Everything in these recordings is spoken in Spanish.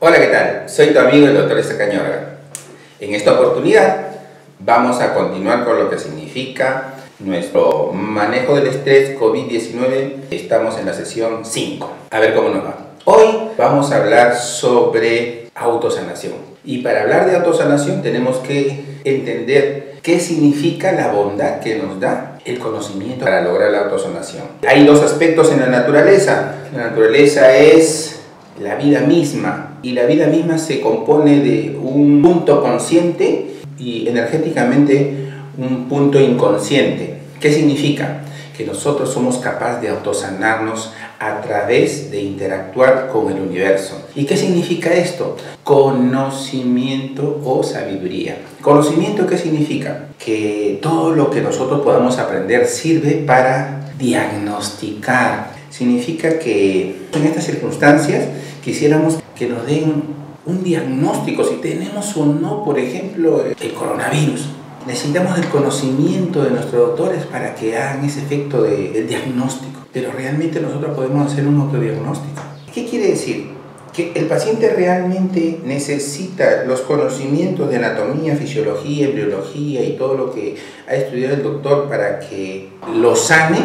Hola, ¿qué tal? Soy tu amigo el Dr. Cañorga. En esta oportunidad vamos a continuar con lo que significa nuestro manejo del estrés COVID-19. Estamos en la sesión 5. A ver cómo nos va. Hoy vamos a hablar sobre autosanación. Y para hablar de autosanación tenemos que entender qué significa la bondad que nos da el conocimiento para lograr la autosanación. Hay dos aspectos en la naturaleza. La naturaleza es la vida misma, y la vida misma se compone de un punto consciente y energéticamente un punto inconsciente. ¿Qué significa? Que nosotros somos capaces de autosanarnos a través de interactuar con el universo. ¿Y qué significa esto? Conocimiento o sabiduría. ¿Conocimiento qué significa? Que todo lo que nosotros podamos aprender sirve para diagnosticar. Significa que en estas circunstancias quisiéramos que nos den un diagnóstico, si tenemos o no, por ejemplo, el coronavirus. Necesitamos el conocimiento de nuestros doctores para que hagan ese efecto del diagnóstico. Pero realmente nosotros podemos hacer un autodiagnóstico. ¿Qué quiere decir? Que el paciente realmente necesita los conocimientos de anatomía, fisiología, embriología y todo lo que ha estudiado el doctor para que lo sane.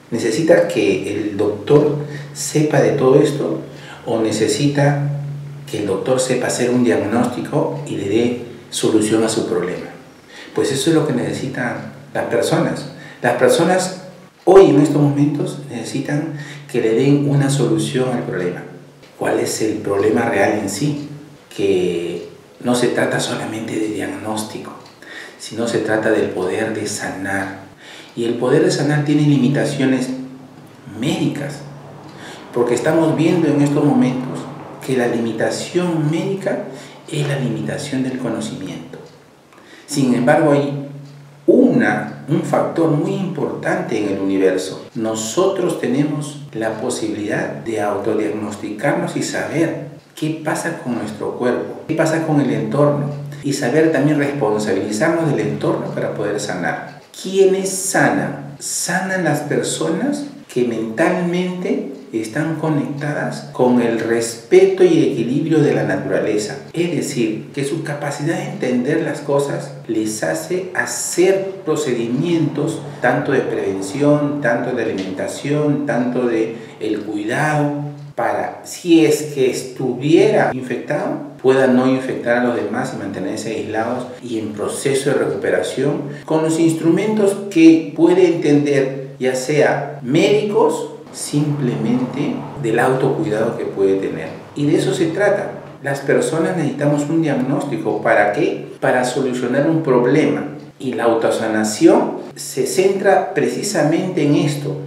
¿Necesita que el doctor sepa de todo esto? ¿O necesita que el doctor sepa hacer un diagnóstico y le dé solución a su problema? Pues eso es lo que necesitan las personas. Las personas hoy en estos momentos necesitan que le den una solución al problema. ¿Cuál es el problema real en sí? Que no se trata solamente de diagnóstico, sino se trata del poder de sanar. Y el poder de sanar tiene limitaciones médicas, porque estamos viendo en estos momentos que la limitación médica es la limitación del conocimiento. Sin embargo, hay un factor muy importante en el universo. Nosotros tenemos la posibilidad de autodiagnosticarnos y saber qué pasa con nuestro cuerpo, qué pasa con el entorno, y saber también responsabilizarnos del entorno para poder sanar. ¿Quiénes sanan? Sanan las personas que mentalmente están conectadas con el respeto y equilibrio de la naturaleza. Es decir, que su capacidad de entender las cosas les hace hacer procedimientos tanto de prevención, tanto de alimentación, tanto de el cuidado, para, si es que estuviera infectado, pueda no infectar a los demás y mantenerse aislados y en proceso de recuperación con los instrumentos que puede entender, ya sea médicos, simplemente del autocuidado que puede tener. Y de eso se trata. Las personas necesitamos un diagnóstico. ¿Para qué? Para solucionar un problema. Y la autosanación se centra precisamente en esto.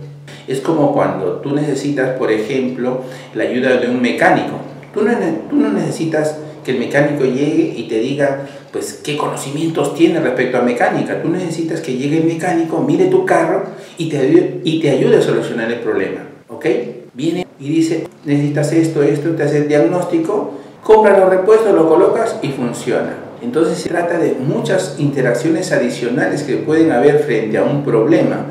Es como cuando tú necesitas, por ejemplo, la ayuda de un mecánico. Tú no necesitas que el mecánico llegue y te diga pues qué conocimientos tiene respecto a mecánica. Tú necesitas que llegue el mecánico, mire tu carro y te ayude a solucionar el problema. ¿Ok? Viene y dice, necesitas esto, te hace el diagnóstico, compra los repuestos, lo colocas y funciona. Entonces se trata de muchas interacciones adicionales que pueden haber frente a un problema,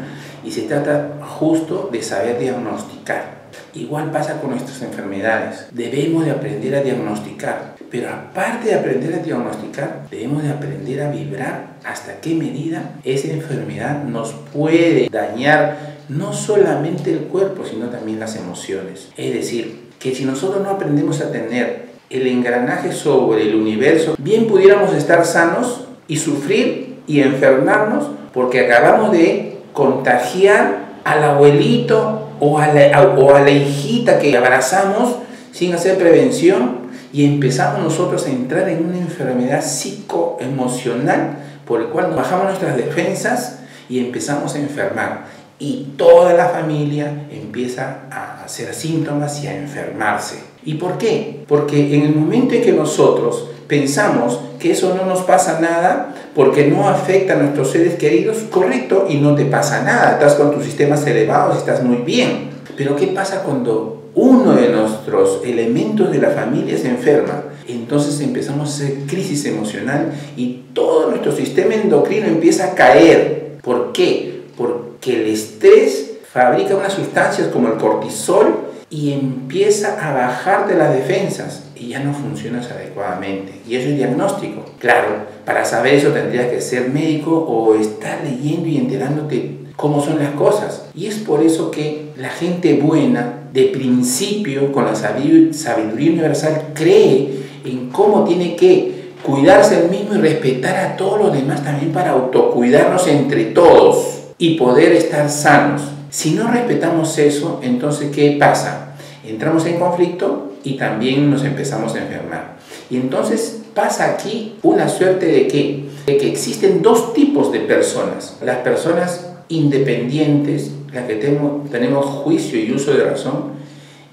y se trata justo de saber diagnosticar. Igual pasa con nuestras enfermedades. Debemos de aprender a diagnosticar, pero aparte de aprender a diagnosticar, debemos de aprender a vibrar hasta qué medida esa enfermedad nos puede dañar no solamente el cuerpo, sino también las emociones. Es decir, que si nosotros no aprendemos a tener el engranaje sobre el universo, bien pudiéramos estar sanos y sufrir y enfermarnos porque acabamos de contagiar al abuelito o a la hijita que abrazamos sin hacer prevención, y empezamos nosotros a entrar en una enfermedad psicoemocional por el cual nos bajamos nuestras defensas y empezamos a enfermar, y toda la familia empieza a hacer síntomas y a enfermarse. ¿Y por qué? Porque en el momento en que nosotros pensamos que eso no nos pasa nada porque no afecta a nuestros seres queridos, correcto, y no te pasa nada, estás con tus sistemas elevados, estás muy bien. Pero ¿qué pasa cuando uno de nuestros elementos de la familia se enferma? Entonces empezamos a hacer crisis emocional y todo nuestro sistema endocrino empieza a caer. ¿Por qué? Porque el estrés fabrica unas sustancias como el cortisol y empieza a bajarte las defensas y ya no funcionas adecuadamente. Y eso es diagnóstico. Claro, para saber eso tendrías que ser médico o estar leyendo y enterándote cómo son las cosas. Y es por eso que la gente buena, de principio, con la sabiduría universal, cree en cómo tiene que cuidarse el mismo y respetar a todos los demás también para autocuidarnos entre todos y poder estar sanos. Si no respetamos eso, entonces ¿qué pasa? Entramos en conflicto y también nos empezamos a enfermar. Y entonces pasa aquí una suerte de que existen dos tipos de personas. Las personas independientes, las que tenemos juicio y uso de razón,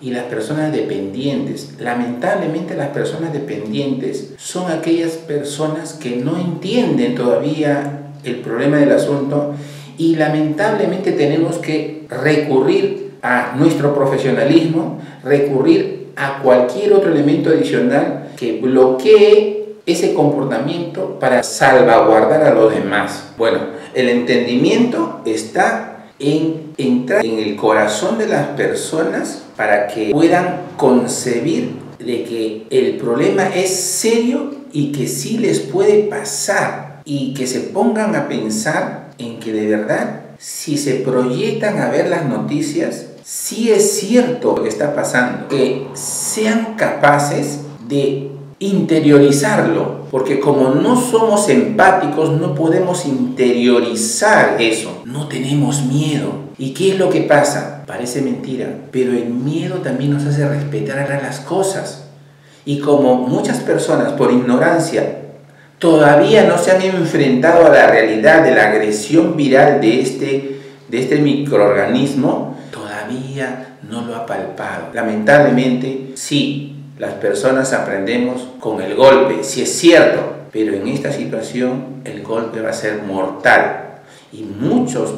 y las personas dependientes. Lamentablemente las personas dependientes son aquellas personas que no entienden todavía el problema del asunto y lamentablemente tenemos que recurrir a nuestro profesionalismo, recurrir a cualquier otro elemento adicional que bloquee ese comportamiento para salvaguardar a los demás. Bueno, el entendimiento está en entrar en el corazón de las personas para que puedan concebir de que el problema es serio y que sí les puede pasar y que se pongan a pensar en que de verdad si se proyectan a ver las noticias sí es cierto lo que está pasando, que sean capaces de interiorizarlo, porque como no somos empáticos no podemos interiorizar eso, no tenemos miedo. ¿Y qué es lo que pasa? Parece mentira, pero el miedo también nos hace respetar las cosas. Y como muchas personas por ignorancia todavía no se han enfrentado a la realidad de la agresión viral de este microorganismo, todavía no lo ha palpado. Lamentablemente, sí. Las personas aprendemos con el golpe, sí es cierto, pero en esta situación el golpe va a ser mortal. Y muchos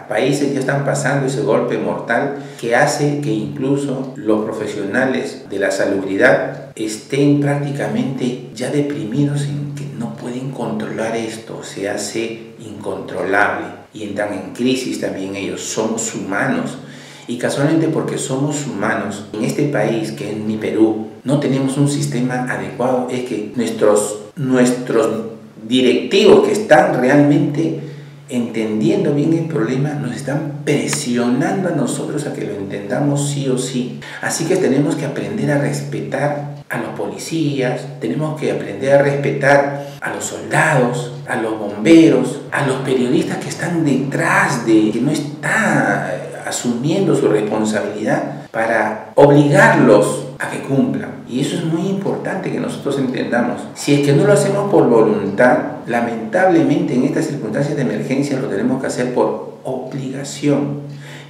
países ya están pasando ese golpe mortal que hace que incluso los profesionales de la salubridad estén prácticamente ya deprimidos en que no pueden controlar esto, se hace incontrolable y entran en crisis también ellos. Somos humanos. Y casualmente porque somos humanos, en este país que es mi Perú, no tenemos un sistema adecuado, es que nuestros directivos que están realmente entendiendo bien el problema, nos están presionando a nosotros a que lo entendamos sí o sí. Así que tenemos que aprender a respetar a los policías, tenemos que aprender a respetar a los soldados, a los bomberos, a los periodistas que están detrás que no está asumiendo su responsabilidad para obligarlos a que cumplan. Y eso es muy importante que nosotros entendamos. Si es que no lo hacemos por voluntad, lamentablemente en estas circunstancias de emergencia lo tenemos que hacer por obligación.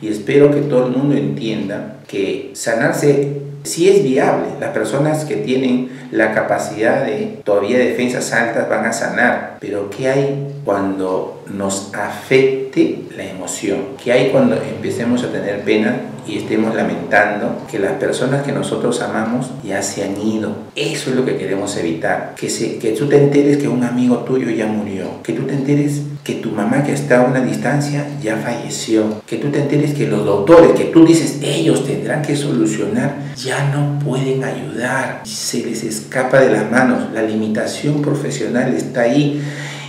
Y espero que todo el mundo entienda que sanarse sí es viable. Las personas que tienen la capacidad de todavía defensas altas van a sanar. Pero ¿qué hay cuando nos afecte la emoción? ¿Qué hay cuando empecemos a tener pena y estemos lamentando que las personas que nosotros amamos ya se han ido? Eso es lo que queremos evitar. Que tú te enteres que un amigo tuyo ya murió. Que tú te enteres que tu mamá que está a una distancia ya falleció. Que tú te enteres que los doctores que tú dices ellos tendrán que solucionar ya no pueden ayudar. Se les escapa de las manos. La limitación profesional está ahí.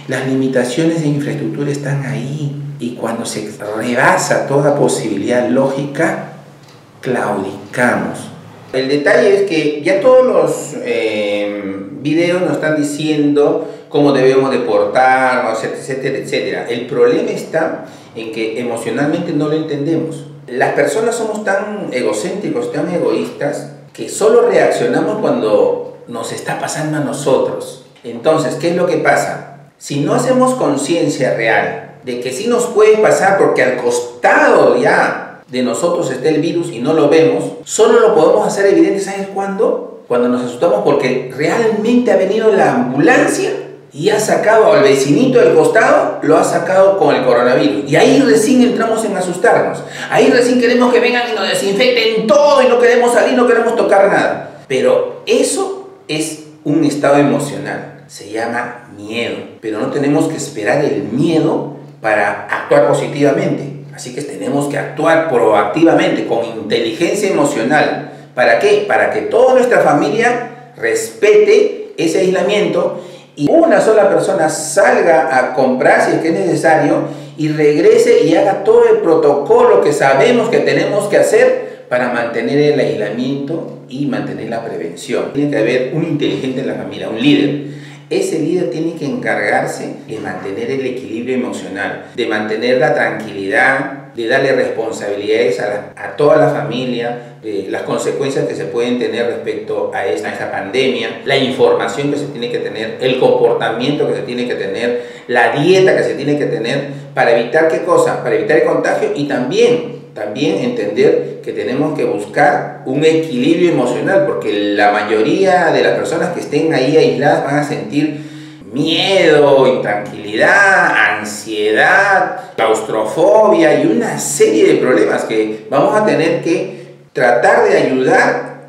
Las limitaciones de infraestructura están ahí. Y cuando se rebasa toda posibilidad lógica, claudicamos. El detalle es que ya todos los videos nos están diciendo cómo debemos de portarnos, etcétera, etcétera. El problema está en que emocionalmente no lo entendemos. Las personas somos tan egocéntricos, tan egoístas, que solo reaccionamos cuando nos está pasando a nosotros. Entonces, ¿qué es lo que pasa? Si no hacemos conciencia real de que sí nos puede pasar porque al costado ya de nosotros está el virus y no lo vemos, solo lo podemos hacer evidente, ¿sabes cuándo? Cuando nos asustamos porque realmente ha venido la ambulancia y ha sacado al vecinito del costado, lo ha sacado con el coronavirus. Y ahí recién entramos en asustarnos. Ahí recién queremos que vengan y nos desinfecten todo y no queremos salir, no queremos tocar nada. Pero eso es un estado emocional. Se llama miedo. Pero no tenemos que esperar el miedo para actuar positivamente. Así que tenemos que actuar proactivamente, con inteligencia emocional. ¿Para qué? Para que toda nuestra familia respete ese aislamiento y una sola persona salga a comprar si es que es necesario y regrese y haga todo el protocolo que sabemos que tenemos que hacer para mantener el aislamiento y mantener la prevención. Tiene que haber un inteligente en la familia, un líder. Ese líder tiene que encargarse de mantener el equilibrio emocional, de mantener la tranquilidad, de darle responsabilidades a toda la familia, de las consecuencias que se pueden tener respecto a esta pandemia, la información que se tiene que tener, el comportamiento que se tiene que tener, la dieta que se tiene que tener, para evitar ¿qué cosa? Para evitar el contagio y también entender que tenemos que buscar un equilibrio emocional, porque la mayoría de las personas que estén ahí aisladas van a sentir miedo, intranquilidad, ansiedad, claustrofobia y una serie de problemas que vamos a tener que tratar de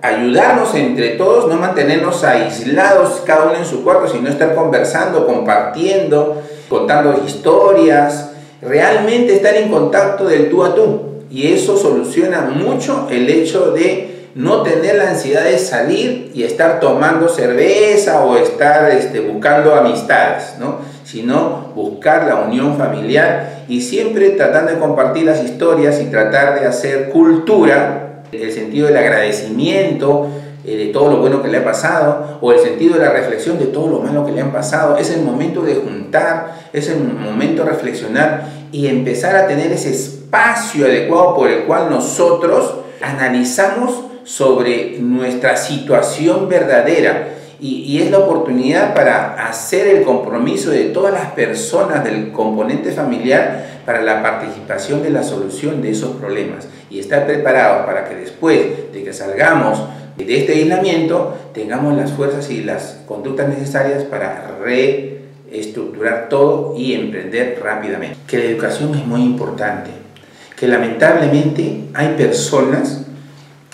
ayudarnos entre todos, no mantenernos aislados cada uno en su cuarto, sino estar conversando, compartiendo, contando historias, realmente estar en contacto del tú a tú. Y eso soluciona mucho el hecho de no tener la ansiedad de salir y estar tomando cerveza o estar buscando amistades, ¿no? Sino buscar la unión familiar y siempre tratando de compartir las historias y tratar de hacer cultura, el sentido del agradecimiento de todo lo bueno que le ha pasado, o el sentido de la reflexión de todo lo malo que le han pasado. Es el momento de juntar, es el momento de reflexionar y empezar a tener ese espacio adecuado por el cual nosotros analizamos sobre nuestra situación verdadera y es la oportunidad para hacer el compromiso de todas las personas del componente familiar para la participación de la solución de esos problemas y estar preparados para que después de que salgamos de este aislamiento tengamos las fuerzas y las conductas necesarias para reestructurar todo y emprender rápidamente. Que la educación es muy importante, que lamentablemente hay personas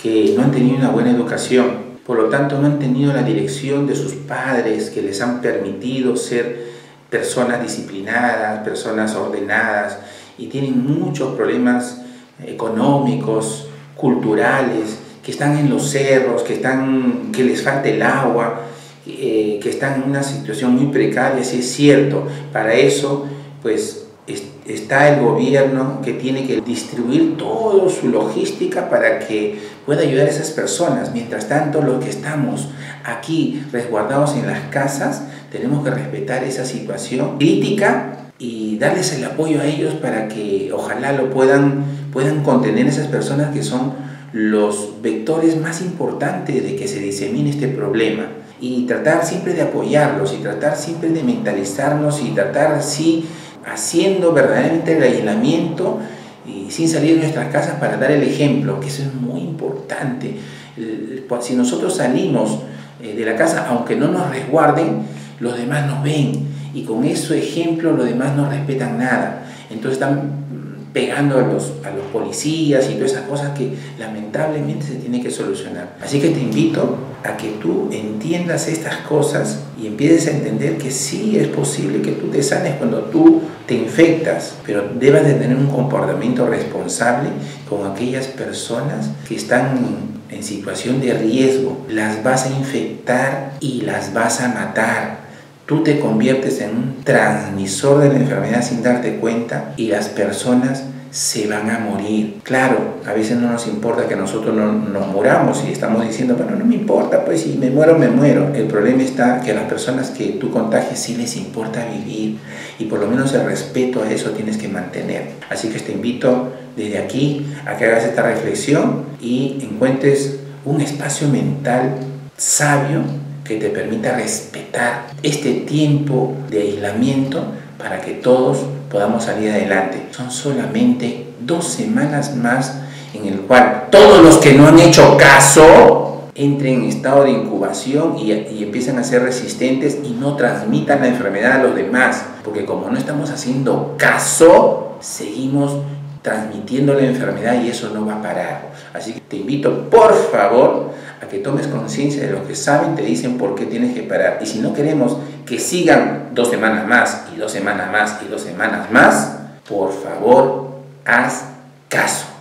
que no han tenido una buena educación, por lo tanto no han tenido la dirección de sus padres que les han permitido ser personas disciplinadas, personas ordenadas y tienen muchos problemas económicos, culturales, que están en los cerros, que les falta el agua, que están en una situación muy precaria. Sí es cierto, para eso pues está el gobierno que tiene que distribuir toda su logística para que pueda ayudar a esas personas. Mientras tanto, los que estamos aquí resguardados en las casas, tenemos que respetar esa situación crítica y darles el apoyo a ellos para que ojalá lo puedan contener esas personas que son los vectores más importantes de que se disemine este problema. Y tratar siempre de apoyarlos y tratar siempre de mentalizarnos y tratar así haciendo verdaderamente el aislamiento y sin salir de nuestras casas para dar el ejemplo, que eso es muy importante. Si nosotros salimos de la casa, aunque no nos resguarden, los demás nos ven y con ese ejemplo los demás no respetan nada. Entonces están pegando a los policías y todas esas cosas que lamentablemente se tiene que solucionar. Así que te invito a que tú entiendas estas cosas y empieces a entender que sí es posible que tú te sanes cuando tú te infectas, pero debas de tener un comportamiento responsable con aquellas personas que están en situación de riesgo. Las vas a infectar y las vas a matar. Tú te conviertes en un transmisor de la enfermedad sin darte cuenta y las personas se van a morir. Claro, a veces no nos importa que nosotros no nos muramos y estamos diciendo, bueno, no me importa, pues si me muero, me muero. El problema está que a las personas que tú contagias sí les importa vivir y por lo menos el respeto a eso tienes que mantener. Así que te invito desde aquí a que hagas esta reflexión y encuentres un espacio mental sabio que te permita respetar este tiempo de aislamiento para que todos podamos salir adelante. Son solamente 2 semanas más en el cual todos los que no han hecho caso entren en estado de incubación y empiezan a ser resistentes y no transmitan la enfermedad a los demás, porque como no estamos haciendo caso, seguimos transmitiendo la enfermedad y eso no va a parar. Así que te invito, por favor, a que tomes conciencia de lo que saben, te dicen por qué tienes que parar. Y si no queremos que sigan 2 semanas más, y 2 semanas más, y 2 semanas más, por favor, haz caso.